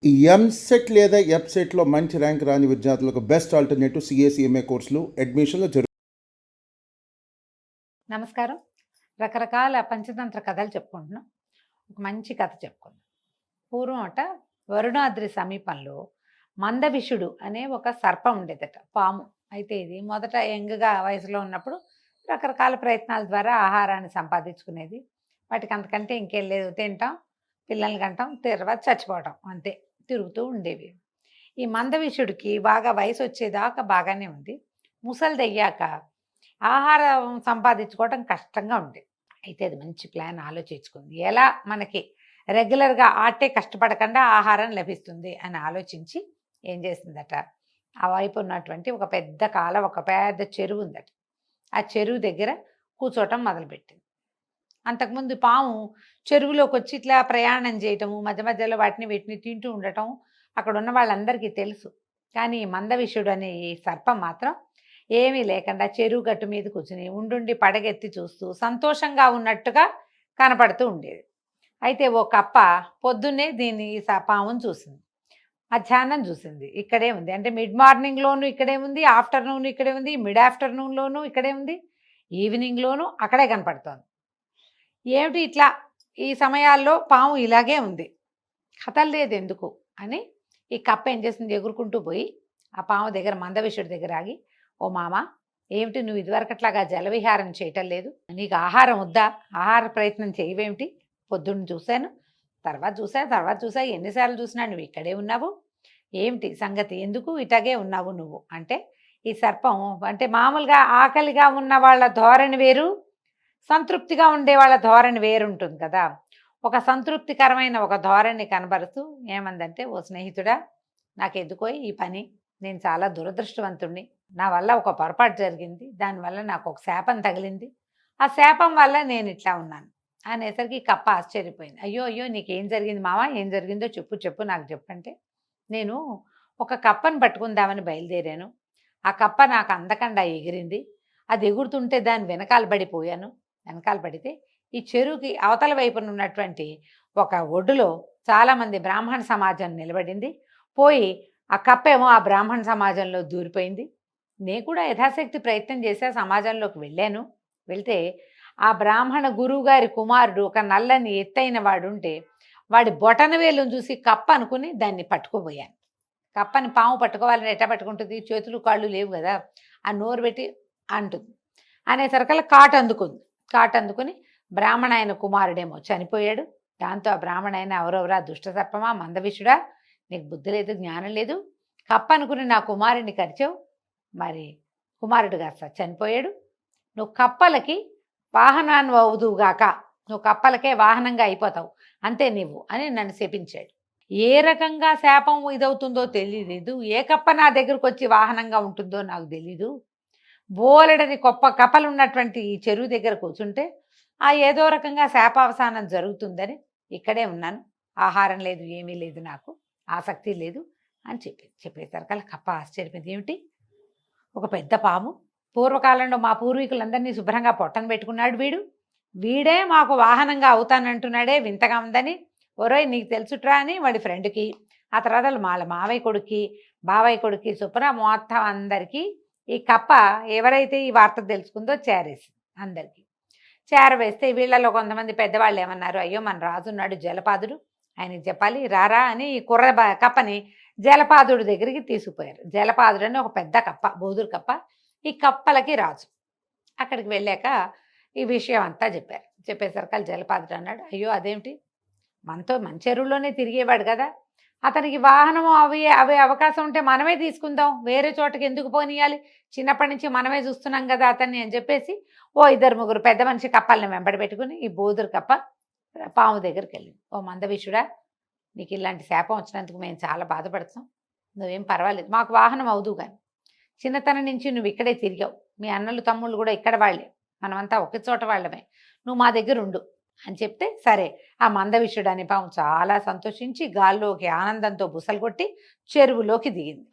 ఈ ఎంసెట్ లేదా ఎఫ్సెట్లో మంచి ర్యాంక్ రాని విద్యార్థులకు బెస్ట్ ఆల్టర్నేటివ్ సిఎస్ఈఎంఏ కోర్సులు అడ్మిషన్లు నమస్కారం. రకరకాల పంచతంత్ర కథలు చెప్పుకుంటున్నాం. ఒక మంచి కథ చెప్పుకుందాం. పూర్వం వరుణాద్రి సమీపంలో మందవిషుడు అనే ఒక సర్పం ఉండేదట, పాము. అయితే ఇది మొదట యంగ్గా వయసులో ఉన్నప్పుడు రకరకాల ప్రయత్నాల ద్వారా ఆహారాన్ని సంపాదించుకునేది. వాటికి అంతకంటే ఇంకేం లేదు, తింటాం, పిల్లల్ని కంటాం, తర్వాత చచ్చిపోవటం, అంతే. తిరుగుతూ ఉండేవి. ఈ మందవిషుడికి బాగా వయసు వచ్చేదాకా బాగానే ఉంది. ముసలిదయ్యాక ఆహారం సంపాదించుకోవడం కష్టంగా ఉండేది. అయితే అది మంచి ప్లాన్ ఆలోచించుకుంది. ఎలా మనకి రెగ్యులర్గా ఆటే కష్టపడకుండా ఆహారం లభిస్తుంది అని ఆలోచించి ఏం చేసిందట, ఆ వైపు ఉన్నటువంటి ఒక పెద్ద కాలం, ఒక పెద్ద చెరువు ఉందట. ఆ చెరువు దగ్గర కూర్చోవటం మొదలుపెట్టింది. అంతకుముందు పాము చెరువులోకి వచ్చి ఇట్లా ప్రయాణం చేయటము, మధ్య మధ్యలో వాటిని వీటిని తింటూ ఉండటం అక్కడ ఉన్న వాళ్ళందరికీ తెలుసు. కానీ మందవిషుడు అనే ఈ సర్పం మాత్రం ఏమీ లేకుండా చెరువు గట్టు మీద కూర్చుని ఉండుండి పడగెత్తి చూస్తూ సంతోషంగా ఉన్నట్టుగా కనపడుతూ ఉండేది. అయితే ఓ కప్ప పొద్దున్నే దీన్ని పాముని చూసింది, మధ్యాహ్నం చూసింది, ఇక్కడే ఉంది. అంటే మిడ్ మార్నింగ్లోనూ ఇక్కడే ఉంది, ఆఫ్టర్నూన్ ఇక్కడే ఉంది, మిడ్ ఆఫ్టర్నూన్లోనూ ఇక్కడే ఉంది, ఈవినింగ్లోనూ అక్కడే కనపడుతోంది. ఏమిటి ఇట్లా ఈ సమయాల్లో పాము ఇలాగే ఉంది, కదలలేదు ఎందుకు అని ఈ కప్ప ఏం చేసింది, ఎగురుకుంటూ పోయి ఆ పాము దగ్గర, మందవిషుడి దగ్గర ఆగి, ఓ మామ, ఏమిటి నువ్వు ఇదివరకట్లాగా జలవిహారం చేయటం లేదు, నీకు ఆహారం వద్దా, ఆహార ప్రయత్నం చేయవేమిటి, పొద్దున్న చూశాను, తర్వాత చూసా ఎన్నిసార్లు చూసినా నువ్వు ఇక్కడే ఉన్నావు, ఏమిటి సంగతి, ఎందుకు ఇటాగే ఉన్నావు నువ్వు అంటే, ఈ సర్పం అంటే మామూలుగా ఆకలిగా ఉన్న వాళ్ళ ధోరణి వేరు, సంతృప్తిగా ఉండే వాళ్ళ ధోరణి వేరుంటుంది కదా. ఒక సంతృప్తికరమైన ఒక ధోరణి కనబరుస్తూ ఏమందంటే, ఓ స్నేహితుడా, నాకెందుకో ఈ పని, నేను చాలా దురదృష్టవంతుణ్ణి, నా వల్ల ఒక పొరపాటు జరిగింది, దానివల్ల నాకు ఒక శాపం తగిలింది, ఆ శాపం వల్ల నేను ఇట్లా ఉన్నాను అనేసరికి కప్ప ఆశ్చర్యపోయింది. అయ్యో అయ్యో, నీకేం జరిగింది మావా, ఏం జరిగిందో చెప్పు నాకు చెప్పంటే, నేను ఒక కప్పను పట్టుకుందామని బయలుదేరాను, ఆ కప్ప నాకు అందకుండా ఎగిరింది, అది ఎగురుతుంటే దాని వెనకాల పడిపోయాను, వెనకాల పడితే ఈ చెరువుకి అవతల వైపున ఉన్నటువంటి ఒక ఒడ్డులో చాలామంది బ్రాహ్మణ సమాజం నిలబడింది, పోయి ఆ కప్పేమో ఆ బ్రాహ్మణ సమాజంలో దూరిపోయింది. నేను కూడా యథాశక్తి ప్రయత్నం చేసే సమాజంలోకి వెళ్ళాను, వెళ్తే ఆ బ్రాహ్మణ గురువు గారి కుమారుడు ఒక నల్లని ఎత్తైన వాడు ఉంటే వాడి బొటన వేలును చూసి కప్ప అనుకుని దాన్ని పట్టుకోబోయాను. కప్పని పాము పట్టుకోవాలని ఎట్లా పట్టుకుంటుంది, చేతులు కాళ్ళు లేవు కదా, ఆ నోరు పెట్టి అంటుంది. అనేసరికల్లా కాటు అందుకుని బ్రాహ్మణాయన కుమారుడేమో చనిపోయాడు. దాంతో ఆ బ్రాహ్మణాయన, ఎవరెవరా దుష్ట సర్పమా, మందవిషుడా, నీకు బుద్ధి లేదు, జ్ఞానం లేదు, కప్ప అనుకుని నా కుమారుడిని కరిచావు, మరి కుమారుడు కాస్త చనిపోయాడు, నువ్వు కప్పలకి వాహనాన్ని అవుదువుగాక, నువ్వు కప్పలకే వాహనంగా అయిపోతావు, అంతే నీవు అని నన్ను శపించాడు. ఏ రకంగా శాపం ఇదవుతుందో తెలియలేదు, ఏ కప్ప నా దగ్గరకు వచ్చి వాహనంగా ఉంటుందో నాకు తెలీదు, బోలెడని గొప్ప కప్పలు ఉన్నటువంటి ఈ చెరువు దగ్గర కూర్చుంటే ఆ ఏదో రకంగా శాపావసానం జరుగుతుందని ఇక్కడే ఉన్నాను, ఆహారం లేదు, ఏమీ లేదు, నాకు ఆసక్తి లేదు అని చెప్పేసరికల్లా కప్ప ఆశ్చర్యపోయింది. ఏమిటి, ఒక పెద్ద పాము, పూర్వకాలంలో మా పూర్వీకులందరినీ శుభ్రంగా పొట్టను పెట్టుకున్నాడు వీడే మాకు వాహనంగా అవుతానంటున్నాడే, వింతగా ఉందని, ఒరోయ్ నీకు తెలుసుట్రా అని వాడి ఫ్రెండ్కి, ఆ తర్వాత వాళ్ళ మావయ్య కొడుక్కి, బావయ్య కొడుక్కి, శుభ్ర మొత్తం అందరికీ ఈ కప్ప ఎవరైతే ఈ వార్త తెలుసుకుందో చేరేసింది. అందరికీ చేరవేస్తే వీళ్ళలో కొంతమంది పెద్దవాళ్ళు ఏమన్నారు, అయ్యో మన రాజున్నాడు జలపాదుడు, ఆయనకి చెప్పాలి, రారా అని ఈ కప్పని జలపాదుడి దగ్గరికి తీసుకుపోయారు. జలపాదుడు అని ఒక పెద్ద కప్ప, బోదురు కప్ప, ఈ కప్పలకి రాజు. అక్కడికి వెళ్ళాక ఈ విషయం అంతా చెప్పేసరికి జలపాదుడు అన్నాడు, అయ్యో అదేమిటి, మనతో మన చెరువులోనే తిరిగేవాడు కదా, అతనికి వాహనం అవి అవకాశం ఉంటే మనమే తీసుకుందాం, వేరే చోటకి ఎందుకు పోనీయాలి, చిన్నప్పటి నుంచి మనమే చూస్తున్నాం కదా అతన్ని అని చెప్పేసి ఓ 2-3 పెద్ద మనిషి కప్పల్ని వెంబడి పెట్టుకుని ఈ బోదురు కప్ప పాము దగ్గరికి వెళ్ళింది. ఓ మందవిషుడా, నీకు ఇలాంటి శాపం వచ్చినందుకు మేము చాలా బాధపడుతున్నాం, నువ్వేం పర్వాలేదు, మాకు వాహనం అవుదు, కానీ చిన్నతనం నుంచి నువ్వు ఇక్కడే తిరిగావు, మీ అన్నలు తమ్ముళ్ళు కూడా ఇక్కడ వాళ్ళే, మనమంతా ఒకే చోట వాళ్ళమే, నువ్వు మా దగ్గర ఉండు అని చెప్తే, సరే ఆ మందవిషుడు అనే పాము చాలా సంతోషించి గాల్లోకి ఆనందంతో బుసలు కొట్టి చెరువులోకి దిగింది.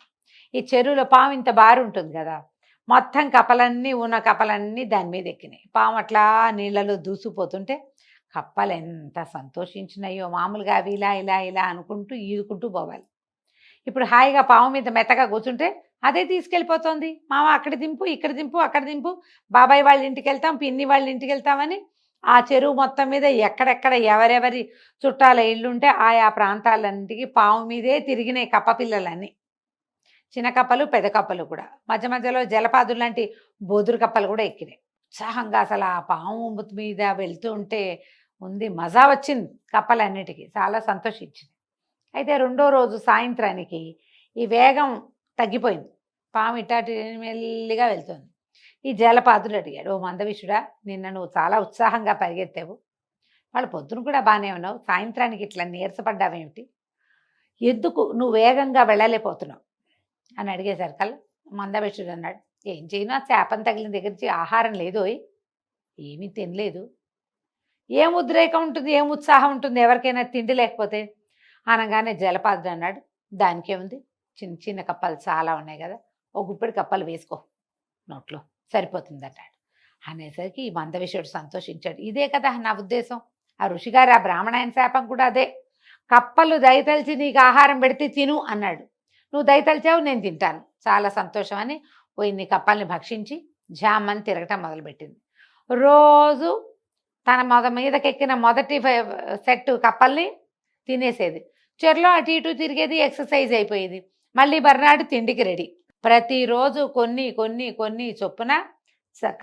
ఈ చెరువులో పాము ఇంత బారి ఉంటుంది కదా, మొత్తం కప్పలన్నీ ఉన్న కప్పలన్నీ దాని మీద ఎక్కినాయి. పాము అట్లా నీళ్ళలో దూసిపోతుంటే కప్పలు ఎంత సంతోషించినాయో. మామూలుగా అవి ఇలా ఇలా ఇలా అనుకుంటూ ఈదుకుంటూ పోవాలి. ఇప్పుడు హాయిగా పాము మీద మెత్తగా కూర్చుంటే అదే తీసుకెళ్ళిపోతుంది. మామ అక్కడ దింపు, ఇక్కడ దింపు, అక్కడ దింపు, బాబాయ్ వాళ్ళ ఇంటికి వెళ్తాం, పిన్ని వాళ్ళ ఇంటికి వెళ్తామని ఆ చెరువు మొత్తం మీద ఎక్కడెక్కడ ఎవరెవరి చుట్టాల ఇళ్ళుంటే ఆయా ప్రాంతాలన్నింటికి పాము మీదే తిరిగినాయి కప్ప పిల్లలన్నీ. చిన్న కప్పలు, పెద్ద కప్పలు కూడా. మధ్య మధ్యలో జలపాదులు లాంటి బోదురు కప్పలు కూడా ఎక్కినాయి. ఉత్సాహంగా అసలు ఆ పాము మీద వెళ్తూ ఉంటే ఉంది, మజా వచ్చింది కప్పలన్నిటికీ. చాలా సంతోషించింది. అయితే రెండో రోజు సాయంత్రానికి ఈ వేగం తగ్గిపోయింది. పాము ఇటాటి మెల్లిగా వెళ్తుంది. ఈ జలపాదులు అడిగాడు, ఓ మందవిషుడా, నిన్న నువ్వు చాలా ఉత్సాహంగా పరిగెత్తావు, వాళ్ళు పొద్దున కూడా బాగానే ఉన్నావు, సాయంత్రానికి ఇట్లా నీరసపడ్డావేమిటి, ఎందుకు నువ్వు వేగంగా వెళ్ళలేకపోతున్నావు అని అడిగేసరికల్లా మందవిషుడు అన్నాడు, ఏం చేయను, ఆ చేపను తగిలిన దగ్గర నుంచి ఆహారం లేదోయ్, ఏమీ తినలేదు. ఏం ఉద్రేకం ఉంటుంది, ఏం ఉత్సాహం ఉంటుంది ఎవరికైనా తిండి లేకపోతే అనగానే జలపాదుడు అన్నాడు, దానికేముంది, చిన్న చిన్న కప్పలు చాలా ఉన్నాయి కదా, ఓ గుప్పెడు కప్పలు వేసుకో నోట్లో సరిపోతుంది అన్నాడు. అనేసరికి ఈ మందవిషుడు సంతోషించాడు. ఇదే కదా నా ఉద్దేశం. ఆ ఋషిగారు, ఆ బ్రాహ్మణాయన శాపం కూడా అదే. కప్పలు దయతలిచి నీకు ఆహారం పెడితే తిను అన్నాడు. నువ్వు దయతలిచావు, నేను తింటాను, చాలా సంతోషం అని ఓ ఇన్ని కప్పల్ని భక్షించి జామని తిరగటం మొదలుపెట్టింది. రోజు తన మీదకెక్కిన మొదటి సెట్ కప్పల్ని తినేసేది. చెరులో అటు ఇటు తిరిగేది, ఎక్సర్సైజ్ అయిపోయేది. మళ్ళీ బర్నాడు తిండికి రెడీ. ప్రతిరోజు కొన్ని కొన్ని కొన్ని చొప్పున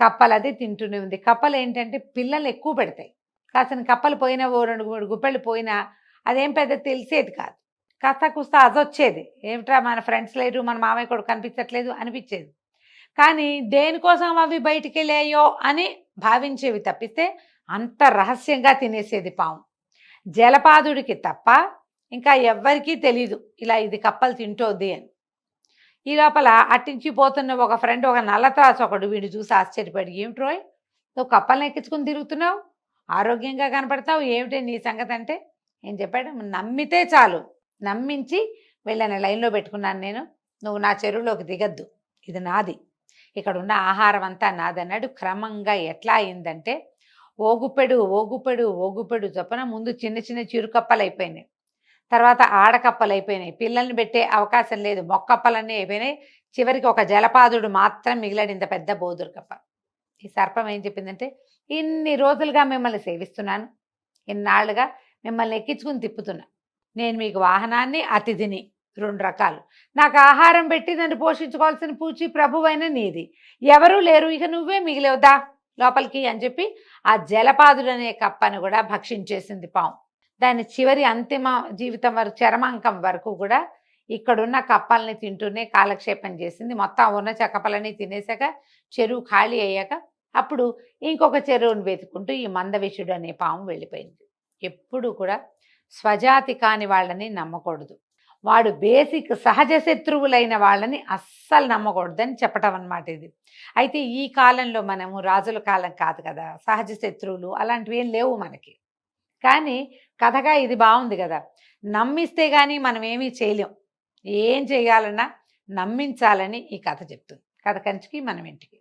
కప్పలు అది తింటూనే ఉంది. కప్పలు ఏంటంటే పిల్లలు ఎక్కువ పెడతాయి. కాసిన కప్పలు పోయినా, ఓ 2-3 గుప్పెళ్ళు పోయినా అదేం పెద్ద తెలిసేది కాదు. కాస్త కూస్త అదొచ్చేది, ఏమిట్రా మన ఫ్రెండ్స్ లేరు, మన మామయ్య కూడా కనిపించట్లేదు అనిపించేది. కానీ దేనికోసం అవి బయటికి వెళ్ళాయో అని భావించేవి తప్పిస్తే అంత రహస్యంగా తినేసేది పాము. జలపాదుడికి తప్ప ఇంకా ఎవ్వరికీ తెలీదు ఇలా ఇది కప్పలు తింటోద్ది అని. ఈ లోపల అట్టించి పోతున్న ఒక ఫ్రెండ్, ఒక నల్లత్రాసు ఒకడు, వీడు చూసి ఆశ్చర్యపడి, ఏమిట్రోయ్ నువ్వు కప్పల్ని ఎక్కించుకుని తిరుగుతున్నావు, ఆరోగ్యంగా కనపడతావు, ఏమిటి నీ సంగతి అంటే ఏం చెప్పాడు, నమ్మితే చాలు, నమ్మించి వెళ్ళని లైన్లో పెట్టుకున్నాను నేను, నువ్వు నా చెరువులోకి దిగద్దు, ఇది నాది, ఇక్కడ ఉన్న ఆహారం అంతా నాదన్నాడు. క్రమంగా ఎట్లా అయిందంటే ఓగుపెడు ఓగుపెడు ఓగుపెడు చొప్పున ముందు చిన్న చిన్న చిరుకప్పలు అయిపోయినాయి, తర్వాత ఆడకప్పలు అయిపోయినాయి, పిల్లల్ని పెట్టే అవకాశం లేదు, మొక్కప్పలన్నీ అయిపోయినాయి, చివరికి ఒక జలపాదుడు మాత్రం మిగిలాడు, ఇంత పెద్ద బోదురు కప్ప. ఈ సర్పం ఏం చెప్పిందంటే, ఇన్ని రోజులుగా మిమ్మల్ని సేవిస్తున్నాను, ఇన్నాళ్ళుగా మిమ్మల్ని ఎక్కించుకుని తిప్పుతున్నా, నేను మీకు వాహనాన్ని, అతిథిని, 2 రకాలు, నాకు ఆహారం పెట్టి నన్ను పోషించుకోవాల్సిన పూచి ప్రభువైన నీది, ఎవరూ లేరు, ఇక నువ్వే మిగిలేవుదా లోపలికి అని చెప్పి ఆ జలపాదుడనే కప్పను కూడా భక్షించేసింది పాము. దాని చివరి అంతిమ జీవితం వరకు, చరమాంకం వరకు కూడా ఇక్కడున్న కప్పల్ని తింటూనే కాలక్షేపం చేసింది. మొత్తం ఉన్న కప్పలన్నీ తినేసాక చెరువు ఖాళీ అయ్యాక అప్పుడు ఇంకొక చెరువును వెతుక్కుంటూ ఈ మందవిషుడు అనే పాము వెళ్ళిపోయింది. ఎప్పుడు కూడా స్వజాతి కాని వాళ్ళని నమ్మకూడదు, వాడు బేసిక్ సహజ శత్రువులైన వాళ్ళని అస్సలు నమ్మకూడదని చెప్పటం అన్నమాట ఇది. అయితే ఈ కాలంలో మనము రాజుల కాలం కాదు కదా, సహజ శత్రువులు అలాంటివి ఏం లేవు మనకి. కానీ కథగా ఇది బాగుంది కదా, నమ్మిస్తే కానీ మనం ఏమీ చేయలేం, ఏం చేయాలన్నా నమ్మించాలని ఈ కథ చెప్తుంది. కథ కంచికి మనం ఇంటికి.